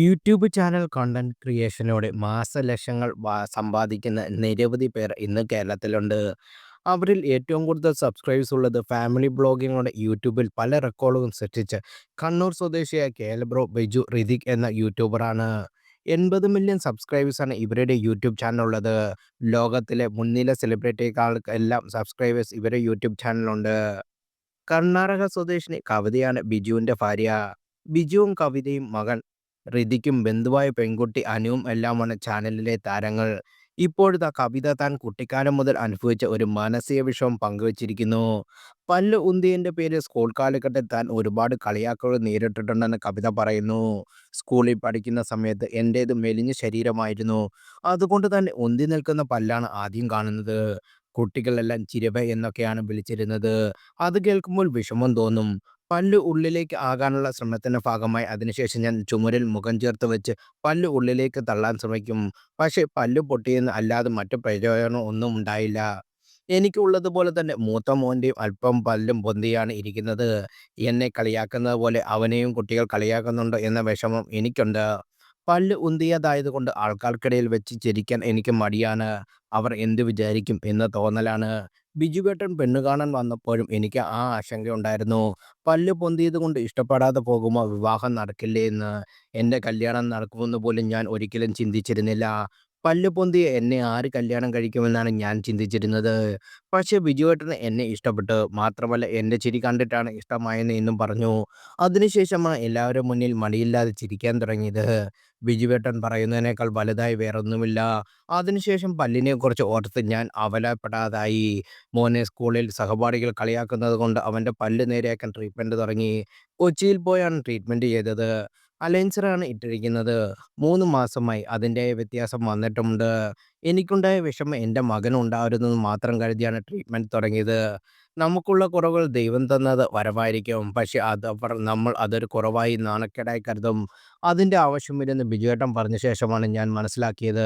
YouTube channel content ക്രിയേഷനോടെ മാസലക്ഷങ്ങൾ സമ്പാദിക്കുന്ന നിരവധി പേർ ഇന്ന് കേരളത്തിലുണ്ട്. അവരിൽ ഏറ്റവും കൂടുതൽ സബ്സ്ക്രൈബേഴ്സ് ഉള്ളത് ഫാമിലി ബ്ലോഗിങ്ങിലൂടെ യൂട്യൂബിൽ പല റെക്കോർഡുകളും സൃഷ്ടിച്ച് കണ്ണൂർ സ്വദേശിയായ കേലബ്രോ ബൈജു റിതിക് എന്ന യൂട്യൂബറാണ്. 80 മില്യൺ സബ്സ്ക്രൈബേഴ്സാണ് ഇവരുടെ യൂട്യൂബ് ചാനൽ ഉള്ളത്. ലോകത്തിലെ മുൻനിര സെലിബ്രിറ്റിക്കാൾ എല്ലാം സബ്സ്ക്രൈബേഴ്സ് ഇവരുടെ യൂട്യൂബ് ചാനലുണ്ട്. കർണാടക സ്വദേശിനി കവിതയാണ് ബിജുവിന്റെ ഭാര്യ. ബിജുവും കവിതയും മകൻ ഋതിക്കും ബന്ധുവായ പെൺകുട്ടി അനുവും എല്ലാമാണ് ചാനലിലെ താരങ്ങൾ. ഇപ്പോഴത്തെ കവിത താൻ കുട്ടിക്കാലം മുതൽ അനുഭവിച്ച ഒരു മാനസിക വിഷമം പങ്കുവച്ചിരിക്കുന്നു. പല്ല് ഉന്തിയതിന്റെ പേരിൽ സ്കൂൾ കാലഘട്ടത്തിൽ താൻ ഒരുപാട് കളിയാക്കലുകൾ നേരിട്ടിട്ടുണ്ടെന്ന് കവിത പറയുന്നു. സ്കൂളിൽ പഠിക്കുന്ന സമയത്ത് എൻ്റേത് മെലിഞ്ഞ ശരീരമായിരുന്നു. അതുകൊണ്ട് തന്നെ ഉന്തി നിൽക്കുന്ന പല്ലാണ് ആദ്യം കാണുന്നത്. കുട്ടികളെല്ലാം ചിരവ എന്നൊക്കെയാണ് വിളിച്ചിരുന്നത്. അത് കേൾക്കുമ്പോൾ വിഷമം തോന്നും. പല്ല് ഉള്ളിലേക്ക് ആകാനുള്ള ശ്രമത്തിന്റെ ഭാഗമായി അതിനുശേഷം ഞാൻ ചുമരിൽ മുഖം ചേർത്ത് വെച്ച് പല്ല് ഉള്ളിലേക്ക് തള്ളാൻ ശ്രമിക്കും. പക്ഷേ പല്ല് പൊട്ടിയെന്ന് അല്ലാതെ മറ്റു പ്രയോജനം ഒന്നും ഉണ്ടായില്ല. എനിക്കുള്ളതുപോലെ തന്നെ മൂത്ത മോൻ്റെയും അല്പം പല്ലും പൊന്തിയാണ് ഇരിക്കുന്നത്. എന്നെ കളിയാക്കുന്നത് പോലെ അവനെയും കുട്ടികൾ കളിയാക്കുന്നുണ്ടോ എന്ന വിഷമം എനിക്കുണ്ട്. പല്ല് ഉന്തിയതായതുകൊണ്ട് ആൾക്കാർക്കിടയിൽ വെച്ച് ചിരിക്കാൻ എനിക്ക് മടിയാണ്. അവർ എന്ത് വിചാരിക്കും എന്ന തോന്നലാണ്. ബിജുവേട്ടൻ പെണ്ണ് കാണാൻ വന്നപ്പോഴും എനിക്ക് ആ ആശങ്കയുണ്ടായിരുന്നു. പല്ല് പൊന്തിയതുകൊണ്ട് ഇഷ്ടപ്പെടാതെ പോകുമോ, വിവാഹം നടക്കില്ലേ എന്ന്. എൻ്റെ കല്യാണം നടക്കുമെന്ന് പോലും ഞാൻ ഒരിക്കലും ചിന്തിച്ചിരുന്നില്ല. പല്ല് പൊന്തിയ എന്നെ ആര് കല്യാണം കഴിക്കുമെന്നാണ് ഞാൻ ചിന്തിച്ചിരുന്നത്. പക്ഷേ ബിജുവേട്ടന് എന്നെ ഇഷ്ടപ്പെട്ടു. മാത്രമല്ല എൻ്റെ ചിരി കണ്ടിട്ടാണ് ഇഷ്ടമായെന്ന് എന്നും പറഞ്ഞു. അതിനുശേഷമാണ് എല്ലാവരുടെ മുന്നിൽ മടിയില്ലാതെ ചിരിക്കാൻ തുടങ്ങിയത്. ബിജുവേട്ടൻ പറയുന്നതിനേക്കാൾ വലുതായി വേറൊന്നുമില്ല. അതിനുശേഷം പല്ലിനെക്കുറിച്ച് ഓർത്ത് ഞാൻ അപലപ്പെടാതായി. മോനെ സ്കൂളിൽ സഹപാഠികൾ കളിയാക്കുന്നത് കൊണ്ട് അവൻ്റെ പല്ല് നേരെയാക്കാൻ ട്രീറ്റ്മെൻറ്റ് തുടങ്ങി. കൊച്ചിയിൽ പോയാണ് ട്രീറ്റ്മെൻറ്റ് ചെയ്തത്. അലൈൻസറാണ് ഇട്ടിരിക്കുന്നത്. 3 മാസമായി അതിൻ്റെതായ വ്യത്യാസം വന്നിട്ടുമുണ്ട്. എനിക്കുണ്ടായ വിഷമം എൻ്റെ മകനുണ്ടാവരുതെന്ന് മാത്രം കരുതിയാണ് ട്രീറ്റ്മെൻറ്റ് തുടങ്ങിയത്. നമുക്കുള്ള കുറവുകൾ ദൈവം തന്നത് വരമായിരിക്കും. പക്ഷെ നമ്മൾ അതൊരു കുറവായി നാണക്കേടായി കരുതും. അതിൻ്റെ ആവശ്യമില്ലെന്ന് ബിജുവേട്ടൻ പറഞ്ഞ ശേഷമാണ് ഞാൻ മനസ്സിലാക്കിയത്.